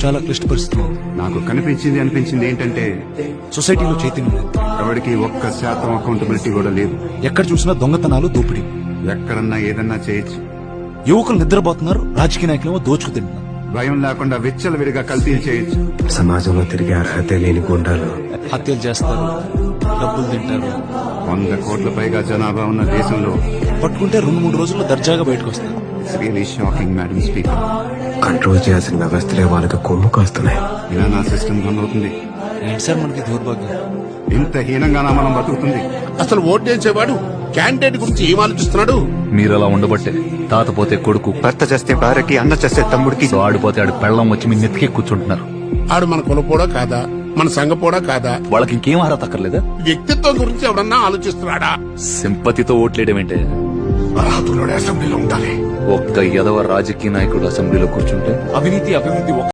చాలా క్లిష్ట పరిస్థితులు. నాకు అనిపించింది ఏంటంటే సొసైటీలో చైతన్యం లేదు. ఎవరికి 1% అకౌంటబిలిటీ కూడా లేదు. ఎక్కడ చూసినా దొంగతనాలు, దోపిడీ. ఎక్కడన్నా ఏదన్నా చేయొచ్చు. యువకులు నిద్రపోతున్నారు, రాజకీయ నాయకులేమో దోచుకు తింటున్నారు. భయం లేకుండా విచ్చలవిడిగా కల్తీలు చేయొచ్చు. సమాజంలో తిరిగే అర్హత లేని గుండాలు హత్యలు చేస్తారు, డబ్బులు తింటారు. 100 కోట్ల పైగా జనాభా ఉన్న దేశంలో పట్టుకుంటే 2-3 రోజుల్లో దర్జాగా బయటకు వస్తారు. It's really shocking madam speaker. Control చేయాల్సిన వ్యవస్థలే వాళ్ళకి కొమ్ము కాస్తున్నాయి. ఇలా నా సిస్టమ్ రన్ అవుతుంది. ఏంటి సార్ మనకి దౌర్భాగ్యం? ఇంత హీనంగానా మనం బతుకుతుంది? అసలు ఓటేసేవాడు క్యాండిడేట్ గురించి ఏం ఆలోచిస్తున్నాడు? మీరలా ఉండబట్టే తాత పోతే కొడుకు, భర్త చేస్తే భార్యకి, అన్న చేస్తే తమ్ముడికి, ఆడిపోతే ఆడు పెళ్ళం వచ్చి మీ నెత్తికి కూర్చుంటున్నారు. ఆడు మన కులపోడా కాదా, మన సంఘపోడా కాదా? వాళ్ళకి ఇంకేం అర్హత అక్కర్లేదా? వ్యక్తిత్వం గురించి ఎవరన్నా ఆలోచిస్తున్నాడా? సింపతితో ఓట్లేయడం ఏంటే? అర్హతులోనే అసెంబ్లీలో ఉండాలి. ఒక్క ఎదవ రాజకీయ నాయకుడు అసెంబ్లీలో కూర్చుంటే అవినీతి, అభివృద్ధి